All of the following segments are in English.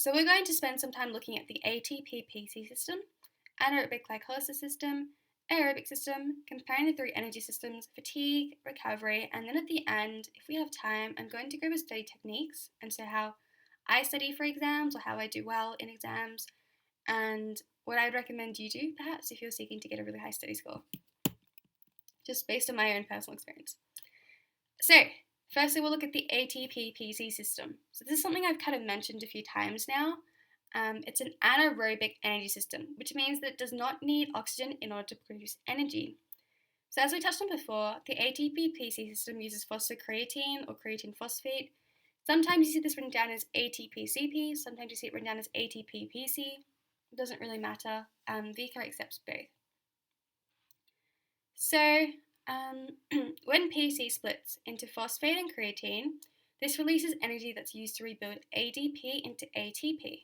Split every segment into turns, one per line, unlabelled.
So we're going to spend some time looking at the ATP-PC system, anaerobic glycolysis system, aerobic system, comparing the three energy systems, fatigue, recovery, and then at the end, if we have time, I'm going to go over study techniques, and so how I study for exams or how I do well in exams, and what I would recommend you do, perhaps, if you're seeking to get a really high study score, just based on my own personal experience. So, firstly, we'll look at the ATP-PC system. So this is something I've kind of mentioned a few times now. It's an anaerobic energy system, which means that it does not need oxygen in order to produce energy. So as we touched on before, the ATP-PC system uses phosphocreatine or creatine phosphate. Sometimes you see this written down as ATP-CP, sometimes you see it written down as ATP-PC. It doesn't really matter. VCE accepts both. So when PC splits into phosphate and creatine, this releases energy that's used to rebuild ADP into ATP.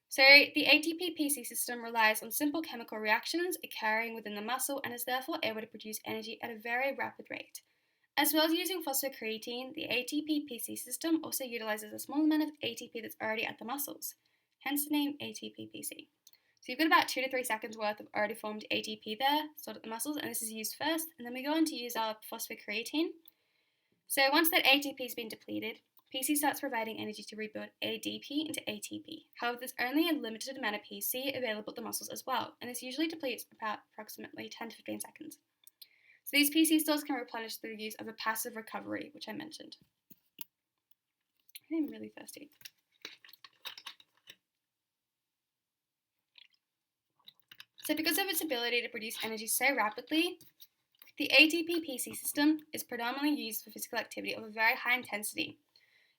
So the ATP-PC system relies on simple chemical reactions occurring within the muscle and is therefore able to produce energy at a very rapid rate. As well as using phosphocreatine, the ATP-PC system also utilizes a small amount of ATP that's already at the muscles, hence the name ATP-PC. So you've got about 2 to 3 seconds worth of already formed ATP there, stored at the muscles, and this is used first, and then we go on to use our phosphocreatine. So once that ATP has been depleted, PC starts providing energy to rebuild ADP into ATP. However, there's only a limited amount of PC available at the muscles as well, and this usually depletes about approximately 10 to 15 seconds. So these PC stores can replenish through the use of a passive recovery, which I mentioned. I'm really thirsty. So because of its ability to produce energy so rapidly, the ATP-PC system is predominantly used for physical activity of a very high intensity.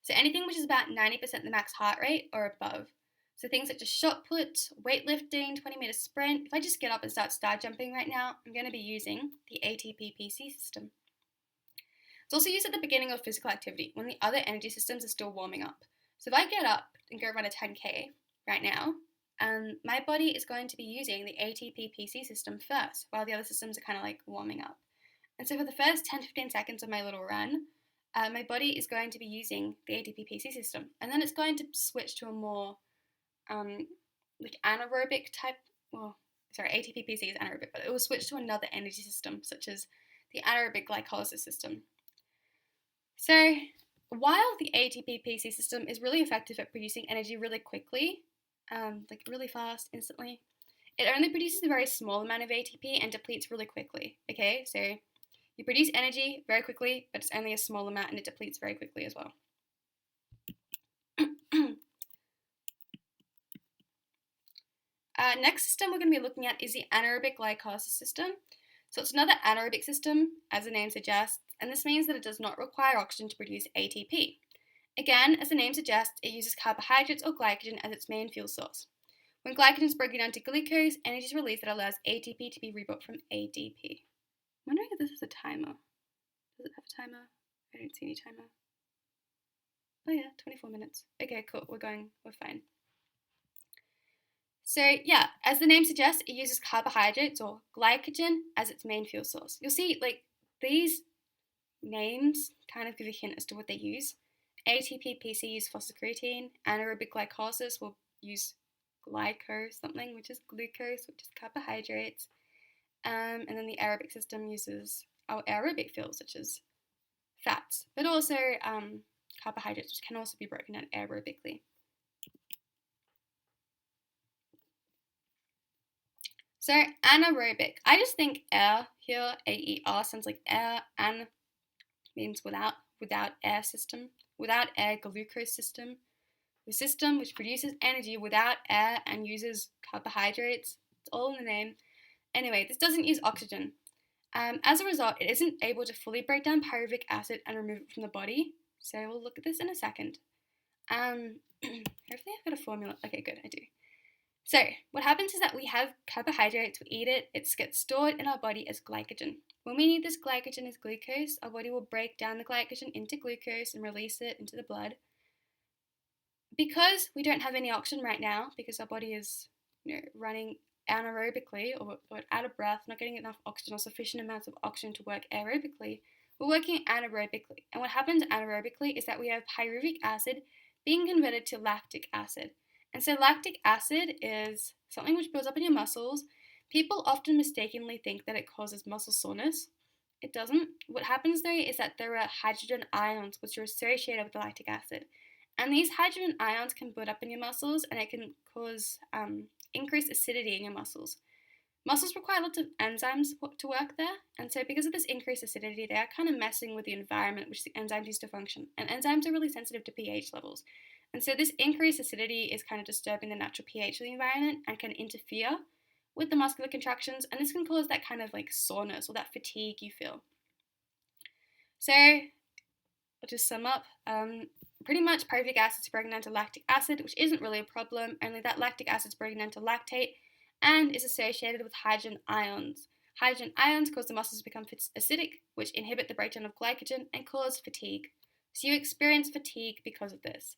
So anything which is about 90% the max heart rate or above. So things such as shot put, weightlifting, 20-meter sprint. If I just get up and start star jumping right now, I'm going to be using the ATP-PC system. It's also used at the beginning of physical activity when the other energy systems are still warming up. So if I get up and go run a 10K right now, my body is going to be using the ATP-PC system first, while the other systems are kind of like warming up. And so for the first 10 to 15 seconds of my little run, my body is going to be using the ATP-PC system. And then it's going to switch to a more like anaerobic type, ATP-PC is anaerobic, but it will switch to another energy system, such as the anaerobic glycolysis system. So while the ATP-PC system is really effective at producing energy really quickly, like really fast, instantly, it only produces a very small amount of ATP and depletes really quickly, okay? So you produce energy very quickly, but it's only a small amount and it depletes very quickly as well. Next system we're going to be looking at is the anaerobic glycolysis system. So it's another anaerobic system, as the name suggests, and this means that it does not require oxygen to produce ATP. Again, as the name suggests, it uses carbohydrates or glycogen as its main fuel source. When glycogen is broken down to glucose, energy is released that allows ATP to be rebuilt from ADP. I'm wondering if this is a timer. Does it have a timer? I don't see any timer. Oh yeah, 24 minutes. Okay, cool, we're fine. So yeah, as the name suggests, it uses carbohydrates or glycogen as its main fuel source. You'll see, like, these names kind of give a hint as to what they use. ATP-PC use phosphocreatine, anaerobic glycolysis will use something, which is glucose, which is carbohydrates, and then the aerobic system uses our aerobic fuels, such as fats, but also carbohydrates, which can also be broken down aerobically. So anaerobic, I just think air here, AER, sounds like air, and means without air system, without air glucose system, the system which produces energy without air and uses carbohydrates. It's all in the name. Anyway, this doesn't use oxygen. As a result, it isn't able to fully break down pyruvic acid and remove it from the body. So we'll look at this in a second. Hopefully I've got a formula. Okay, good, I do. So what happens is that we have carbohydrates, we eat it, it gets stored in our body as glycogen. When we need this glycogen as glucose, our body will break down the glycogen into glucose and release it into the blood. Because we don't have any oxygen right now, because our body is running anaerobically or out of breath, not getting enough oxygen or sufficient amounts of oxygen to work aerobically, we're working anaerobically. And what happens anaerobically is that we have pyruvic acid being converted to lactic acid. And so lactic acid is something which builds up in your muscles. People often mistakenly think that it causes muscle soreness. It doesn't. What happens though is that there are hydrogen ions which are associated with the lactic acid. And these hydrogen ions can build up in your muscles and it can cause increased acidity in your muscles. Muscles require lots of enzymes to work there, and so because of this increased acidity, they are kind of messing with the environment which the enzymes use to function. And enzymes are really sensitive to pH levels. And so this increased acidity is kind of disturbing the natural pH of the environment and can interfere with the muscular contractions, and this can cause that kind of like soreness or that fatigue you feel. So, I'll just sum up. Pretty much pyruvic acid is broken down to lactic acid, which isn't really a problem, only that lactic acid is broken down to lactate and is associated with hydrogen ions. Hydrogen ions cause the muscles to become acidic, which inhibit the breakdown of glycogen and cause fatigue. So you experience fatigue because of this.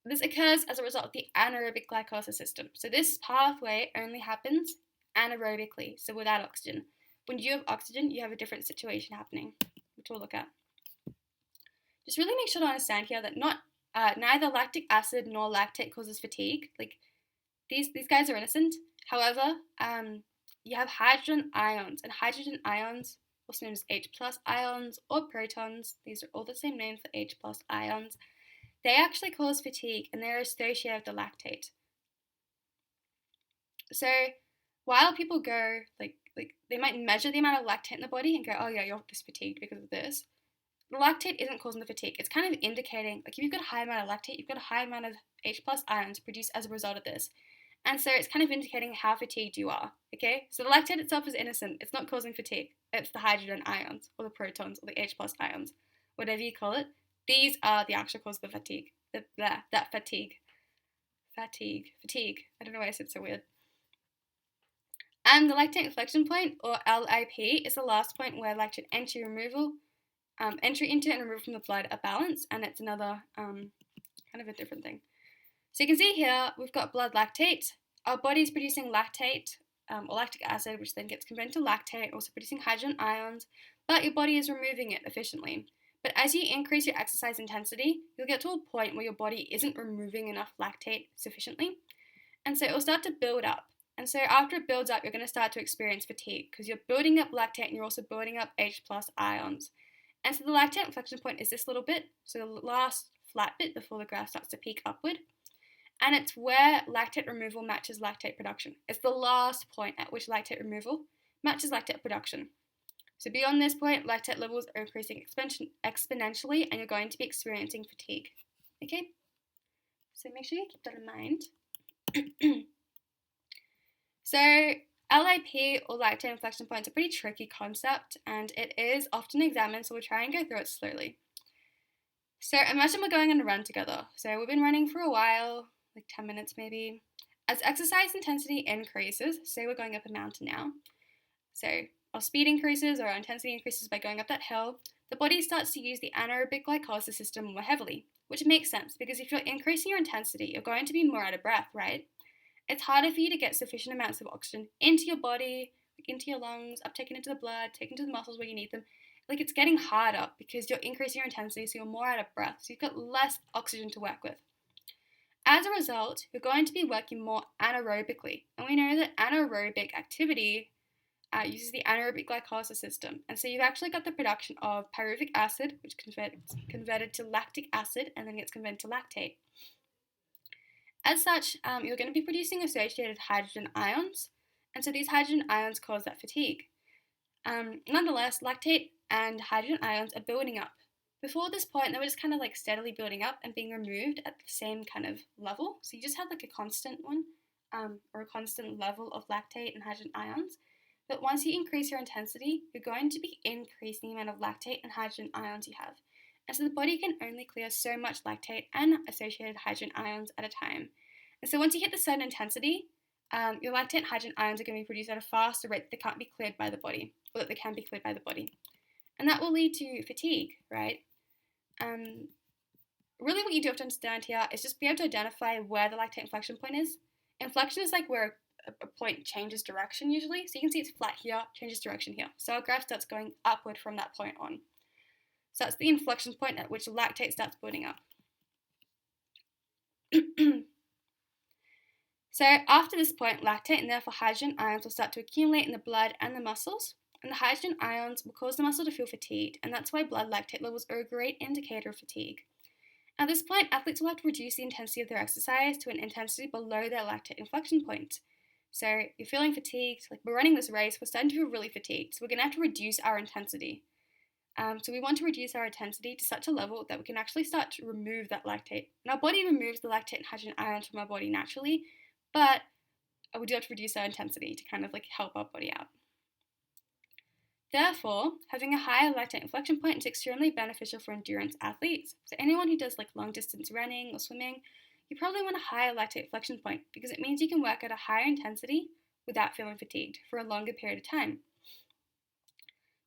This occurs as a result of the anaerobic glycolysis system. So this pathway only happens anaerobically, so without oxygen. When you have oxygen, you have a different situation happening, which we'll look at. Just really make sure to understand here that neither lactic acid nor lactate causes fatigue. Like these guys are innocent. However, you have hydrogen ions, and hydrogen ions, also known as H plus ions or protons, these are all the same name for H plus ions, they actually cause fatigue and they're associated with the lactate. So while people go, like they might measure the amount of lactate in the body and go, oh yeah, you're this fatigued because of this, the lactate isn't causing the fatigue. It's kind of indicating, like if you've got a high amount of lactate, you've got a high amount of H plus ions produced as a result of this. And so it's kind of indicating how fatigued you are, okay? So the lactate itself is innocent. It's not causing fatigue. It's the hydrogen ions or the protons or the H plus ions, whatever you call it. These are the actual cause of the fatigue. Fatigue. I don't know why I said so weird. And the lactate inflection point, or LIP, is the last point where lactate entry into and removal from the blood are balanced, and it's another kind of a different thing. So you can see here, we've got blood lactate. Our body's producing lactate, or lactic acid, which then gets converted to lactate, also producing hydrogen ions, but your body is removing it efficiently. But as you increase your exercise intensity, you'll get to a point where your body isn't removing enough lactate sufficiently, and so it will start to build up. And so after it builds up, you're going to start to experience fatigue, because you're building up lactate and you're also building up H plus ions. And so the lactate inflection point is this little bit, so the last flat bit before the graph starts to peak upward. And it's where lactate removal matches lactate production. It's the last point at which lactate removal matches lactate production. So beyond this point, lactate levels are increasing exponentially and you're going to be experiencing fatigue. Okay? So make sure you keep that in mind. So LIP, or lactate inflection point, is a pretty tricky concept and it is often examined, so we'll try and go through it slowly. So imagine we're going on a run together. So we've been running for a while, like 10 minutes maybe. As exercise intensity increases, say we're going up a mountain now, so our speed increases or our intensity increases by going up that hill, the body starts to use the anaerobic glycolysis system more heavily, which makes sense because if you're increasing your intensity, you're going to be more out of breath, right? It's harder for you to get sufficient amounts of oxygen into your body, like into your lungs, uptaken into the blood, taken to the muscles where you need them. Like it's getting harder because you're increasing your intensity, so you're more out of breath, so you've got less oxygen to work with. As a result, you're going to be working more anaerobically, and we know that anaerobic activity uses the anaerobic glycolysis system, and so you've actually got the production of pyruvic acid, which gets converted to lactic acid and then gets converted to lactate. As such, you're going to be producing associated hydrogen ions, and so these hydrogen ions cause that fatigue. Nonetheless, lactate and hydrogen ions are building up. Before this point, they were just kind of like steadily building up and being removed at the same kind of level. So you just had like a constant one, or a constant level of lactate and hydrogen ions. But once you increase your intensity, you're going to be increasing the amount of lactate and hydrogen ions you have. And so the body can only clear so much lactate and associated hydrogen ions at a time. And so once you hit the certain intensity, your lactate and hydrogen ions are going to be produced at a faster rate that they can't be cleared by the body, or that they can be cleared by the body. And that will lead to fatigue, right? Really what you do have to understand here is just be able to identify where the lactate inflection point is. Inflection is like where a point changes direction usually. So you can see it's flat here, changes direction here. So our graph starts going upward from that point on. So that's the inflection point at which lactate starts building up. So after this point, lactate and therefore hydrogen ions will start to accumulate in the blood and the muscles, and the hydrogen ions will cause the muscle to feel fatigued, and that's why blood lactate levels are a great indicator of fatigue. At this point, athletes will have to reduce the intensity of their exercise to an intensity below their lactate inflection point. So you're feeling fatigued, like we're running this race, we're starting to feel really fatigued, so we're going to have to reduce our intensity. So we want to reduce our intensity to such a level that we can actually start to remove that lactate. And our body removes the lactate and hydrogen ions from our body naturally, but we do have to reduce our intensity to kind of like help our body out. Therefore, having a higher lactate inflection point is extremely beneficial for endurance athletes. So anyone who does like long distance running or swimming, you probably want a higher lactate inflection point because it means you can work at a higher intensity without feeling fatigued for a longer period of time.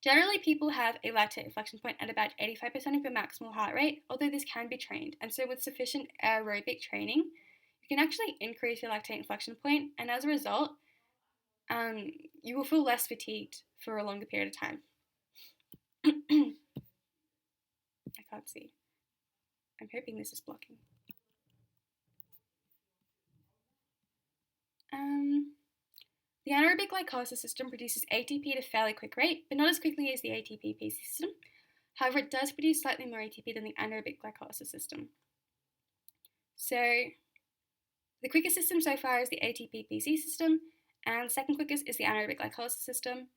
Generally, people have a lactate inflection point at about 85% of your maximal heart rate, although this can be trained. And so with sufficient aerobic training, you can actually increase your lactate inflection point, and as a result, you will feel less fatigued for a longer period of time. I can't see. I'm hoping this is blocking. The anaerobic glycolysis system produces ATP at a fairly quick rate, but not as quickly as the ATP-PC system. However, it does produce slightly more ATP than the anaerobic glycolysis system. So, the quickest system so far is the ATP-PC system, and the second quickest is the anaerobic glycolysis system.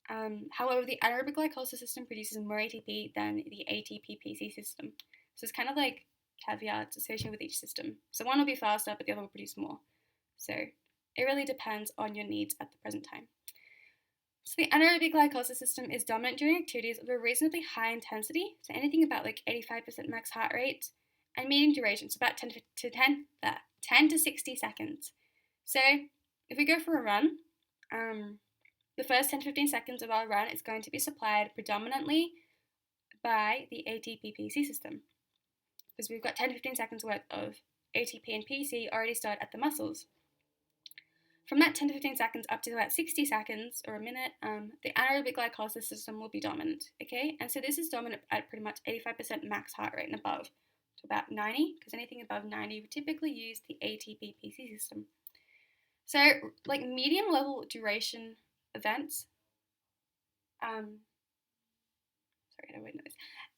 However, the anaerobic glycolysis system produces more ATP than the ATP-PC system. So it's kind of like caveats associated with each system. So one will be faster, but the other will produce more. So it really depends on your needs at the present time. So the anaerobic glycolysis system is dominant during activities of a reasonably high intensity, so anything about like 85% max heart rate, and medium duration, so about 10 to 60 seconds. So if we go for a run, the first 10 to 15 seconds of our run is going to be supplied predominantly by the ATP-PC system, because we've got 10 to 15 seconds worth of ATP and PC already stored at the muscles. From that 10 to 15 seconds up to about 60 seconds or a minute, the anaerobic glycolysis system will be dominant, okay? And so this is dominant at pretty much 85% max heart rate and above, to about 90, because anything above 90 would typically use the ATP-PC system. So, like medium level duration events,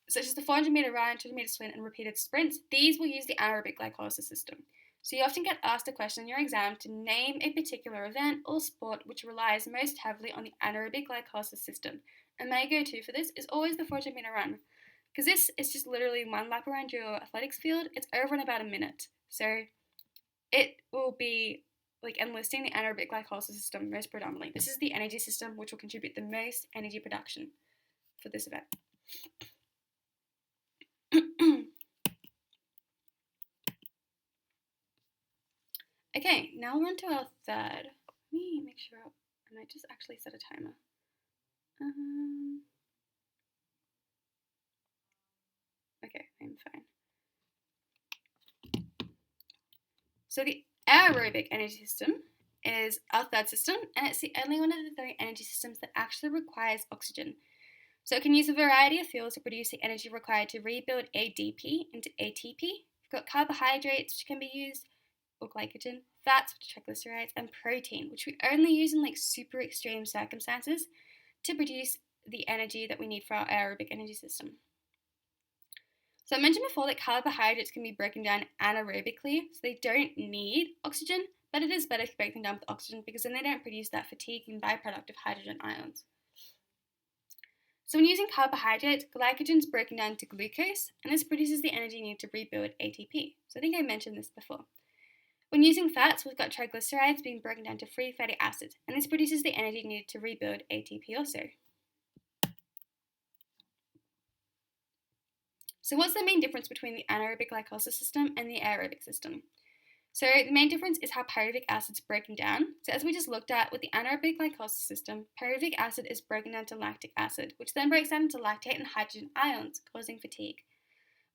such as the 400-meter run, 200-meter sprint, and repeated sprints, these will use the anaerobic glycolysis system. So you often get asked a question in your exam to name a particular event or sport which relies most heavily on the anaerobic glycolysis system. And my go-to for this is always the 400-meter run, because this is just literally one lap around your athletics field. It's over in about a minute. So it will be like enlisting the anaerobic glycolysis system most predominantly. This is the energy system which will contribute the most energy production for this event. Okay, now we're on to our third. Let me make sure I might just actually set a timer. Okay, I'm fine. So the aerobic energy system is our third system, and it's the only one of the three energy systems that actually requires oxygen. So it can use a variety of fuels to produce the energy required to rebuild ADP into ATP. We've got carbohydrates, which can be used, or glycogen, fats, which are triglycerides, and protein, which we only use in like super extreme circumstances to produce the energy that we need for our aerobic energy system. So I mentioned before that carbohydrates can be broken down anaerobically, so they don't need oxygen, but it is better to break them down with oxygen because then they don't produce that fatiguing byproduct of hydrogen ions. So when using carbohydrates, glycogen is broken down to glucose, and this produces the energy needed to rebuild ATP. So I think I mentioned this before. When using fats, we've got triglycerides being broken down to free fatty acids, and this produces the energy needed to rebuild ATP also. So what's the main difference between the anaerobic glycolysis system and the aerobic system? So the main difference is how pyruvic acid is broken down. So as we just looked at with the anaerobic glycolysis system, pyruvic acid is broken down to lactic acid, which then breaks down into lactate and hydrogen ions, causing fatigue.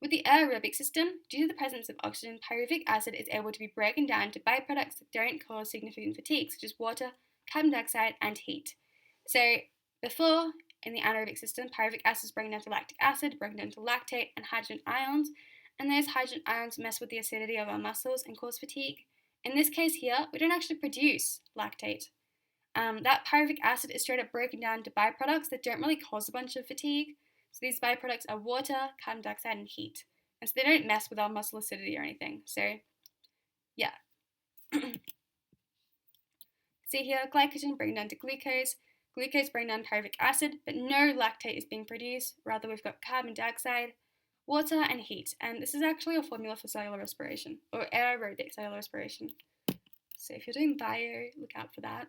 With the aerobic system, due to the presence of oxygen, pyruvic acid is able to be broken down to byproducts that don't cause significant fatigue, such as water, carbon dioxide, and heat. So before, in the anaerobic system, pyruvic acid is broken down to lactic acid, broken down to lactate and hydrogen ions, and those hydrogen ions mess with the acidity of our muscles and cause fatigue. In this case here, we don't actually produce lactate. That pyruvic acid is straight up broken down to byproducts that don't really cause a bunch of fatigue. So these byproducts are water, carbon dioxide, and heat. And so they don't mess with our muscle acidity or anything. So, yeah. See here, glycogen breaking down to glucose, glucose breaking down pyruvic acid, but no lactate is being produced. Rather, we've got carbon dioxide, water, and heat. And this is actually a formula for cellular respiration, or aerobic cellular respiration. So if you're doing bio, look out for that.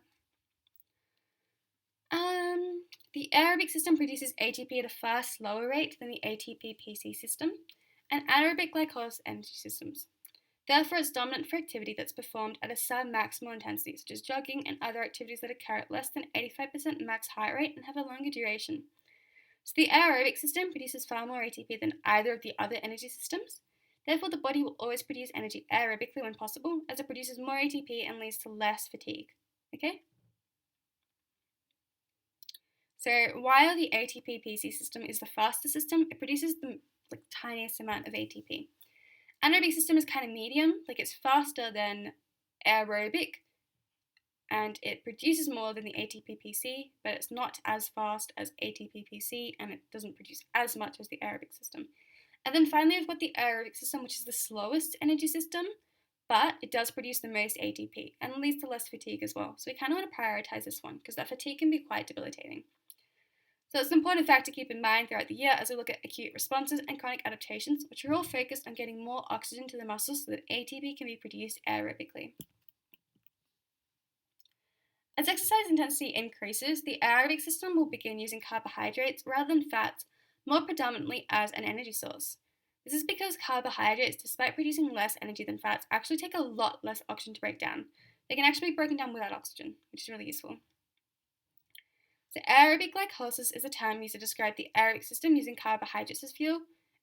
The aerobic system produces ATP at a far slower rate than the ATP-PC system, and anaerobic glycolysis energy systems. Therefore, it's dominant for activity that's performed at a sub-maximal intensity, such as jogging and other activities that occur at less than 85% max heart rate and have a longer duration. So the aerobic system produces far more ATP than either of the other energy systems. Therefore, the body will always produce energy aerobically when possible, as it produces more ATP and leads to less fatigue. Okay? So while the ATP-PC system is the fastest system, it produces the tiniest amount of ATP. Anaerobic system is kind of medium, it's faster than aerobic, and it produces more than the ATP-PC, but it's not as fast as ATP-PC, and it doesn't produce as much as the aerobic system. And then finally, we've got the aerobic system, which is the slowest energy system, but it does produce the most ATP and leads to less fatigue as well. So we kind of want to prioritize this one because that fatigue can be quite debilitating. So it's an important fact to keep in mind throughout the year as we look at acute responses and chronic adaptations, which are all focused on getting more oxygen to the muscles so that ATP can be produced aerobically. As exercise intensity increases, the aerobic system will begin using carbohydrates rather than fats more predominantly as an energy source. This is because carbohydrates, despite producing less energy than fats, actually take a lot less oxygen to break down. They can actually be broken down without oxygen, which is really useful. So aerobic glycolysis is a term used to describe the aerobic system using carbohydrates as fuel.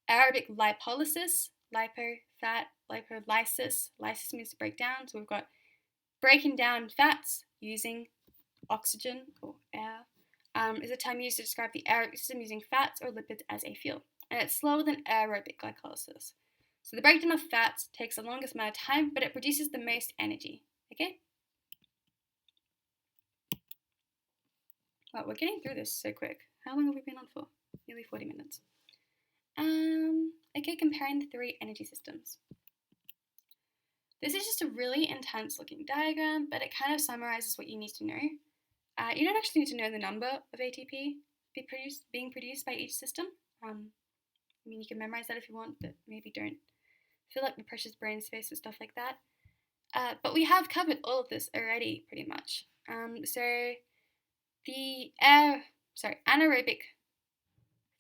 Aerobic lipolysis, lipo, fat, lipolysis, lysis means to break down, so we've got breaking down fats using oxygen or air, is a term used to describe the aerobic system using fats or lipids as a fuel. And it's slower than aerobic glycolysis. So the breakdown of fats takes the longest amount of time, but it produces the most energy. Okay? Wow, we're getting through this so quick. How long have we been on for? Nearly 40 minutes. Okay, comparing the three energy systems. This is just a really intense looking diagram, but it kind of summarizes what you need to know. You don't actually need to know the number of ATP being produced by each system. You can memorize that if you want, but maybe don't fill up the precious brain space with stuff like that. But we have covered all of this already, pretty much. So the anaerobic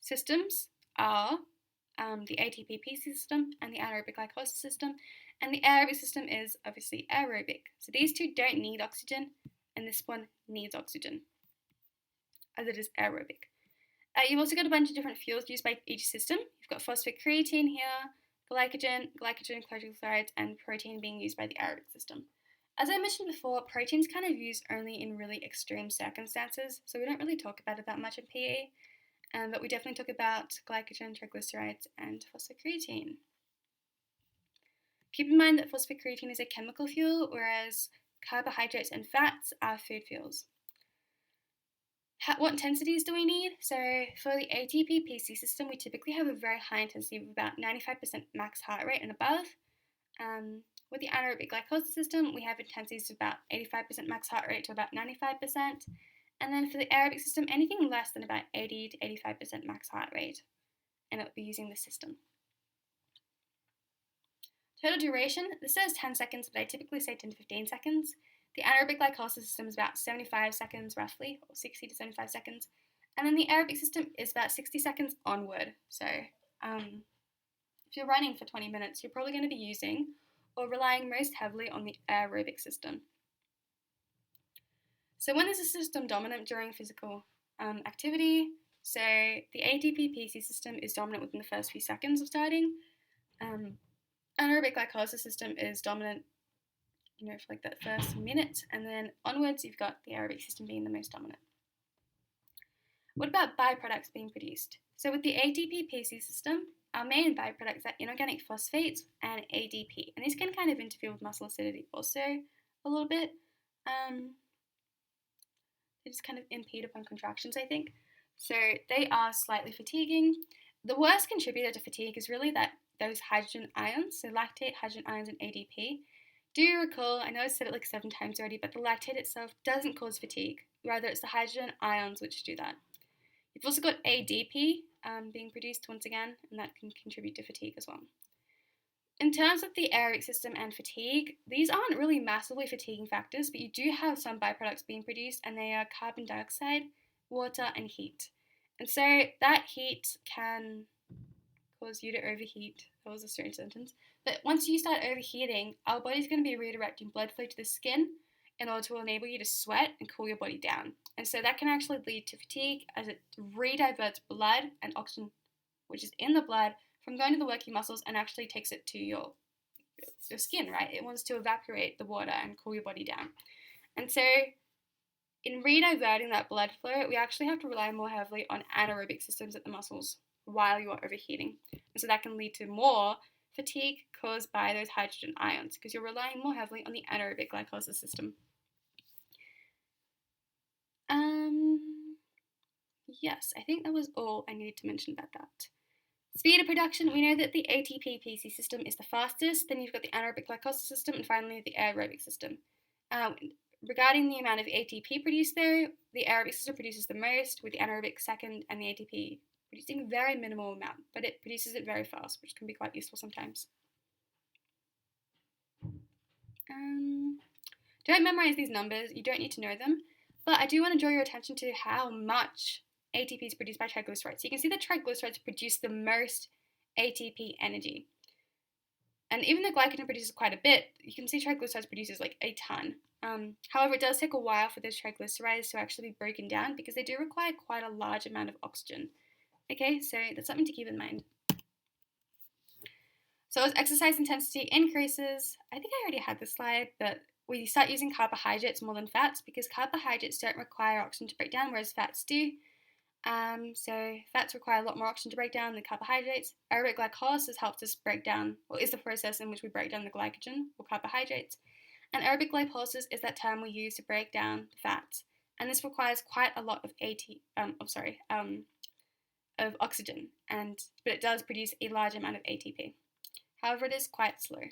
systems are the ATP-PC system and the anaerobic glycolysis system, and the aerobic system is obviously aerobic. So these two don't need oxygen, and this one needs oxygen, as it is aerobic. You've also got a bunch of different fuels used by each system. You've got phosphocreatine here, glycogen, triglycerides, and protein being used by the aerobic system. As I mentioned before, protein's kind of used only in really extreme circumstances, so we don't really talk about it that much in PE, but we definitely talk about glycogen, triglycerides, and phosphocreatine. Keep in mind that phosphocreatine is a chemical fuel, whereas carbohydrates and fats are food fuels. What intensities do we need? So for the ATP-PC system, we typically have a very high intensity of about 95% max heart rate and above. With the anaerobic glycolysis system, we have intensities of about 85% max heart rate to about 95%. And then for the aerobic system, anything less than about 80 to 85% max heart rate. And it will be using this system. Total duration, this says 10 seconds, but I typically say 10 to 15 seconds. The anaerobic glycolysis system is about 75 seconds roughly, or 60 to 75 seconds. And then the aerobic system is about 60 seconds onward. So if you're running for 20 minutes, you're probably going to be using or relying most heavily on the aerobic system. So when is the system dominant during physical activity? So the ATP-PC system is dominant within the first few seconds of starting. Anaerobic glycolysis system is dominant for that first minute, and then onwards you've got the aerobic system being the most dominant. What about byproducts being produced? So with the ATP-PC system, our main byproducts are inorganic phosphates and ADP, and these can kind of interfere with muscle acidity also a little bit. They just kind of impede upon contractions, I think. So they are slightly fatiguing. The worst contributor to fatigue is really that those hydrogen ions, so lactate, hydrogen ions, and ADP. Do you recall, I know I said it like 7 times already, but the lactate itself doesn't cause fatigue. Rather, it's the hydrogen ions which do that. You've also got ADP being produced once again, and that can contribute to fatigue as well. In terms of the aerobic system and fatigue, these aren't really massively fatiguing factors, but you do have some byproducts being produced, and they are carbon dioxide, water, and heat. And so that heat can cause you to overheat. That was a strange sentence. But once you start overheating, our body's going to be redirecting blood flow to the skin in order to enable you to sweat and cool your body down. And so that can actually lead to fatigue as it rediverts blood and oxygen, which is in the blood, from going to the working muscles and actually takes it to your skin, right? It wants to evaporate the water and cool your body down. And so in rediverting that blood flow, we actually have to rely more heavily on anaerobic systems at the muscles while you are overheating. And so that can lead to more fatigue caused by those hydrogen ions because you're relying more heavily on the anaerobic glycolysis system. Yes, I think that was all I needed to mention about that. Speed of production, we know that the ATP-PC system is the fastest, then you've got the anaerobic glycolysis system, and finally the aerobic system. Regarding the amount of ATP produced though, the aerobic system produces the most, with the anaerobic second, and the ATP producing a very minimal amount, but it produces it very fast, which can be quite useful sometimes. Don't memorize these numbers, you don't need to know them, but I do want to draw your attention to how much ATP is produced by triglycerides. So you can see that triglycerides produce the most ATP energy. And even though glycogen produces quite a bit, you can see triglycerides produces like a ton. However, it does take a while for those triglycerides to actually be broken down because they do require quite a large amount of oxygen. Okay, so that's something to keep in mind. So as exercise intensity increases, I think I already had this slide, but we start using carbohydrates more than fats because carbohydrates don't require oxygen to break down, whereas fats do. So fats require a lot more oxygen to break down than carbohydrates. Aerobic glycolysis helps us break down, or is the process in which we break down the glycogen or carbohydrates. And aerobic glycolysis is that term we use to break down the fats. And this requires quite a lot of oxygen, but it does produce a large amount of ATP. However, it is quite slow.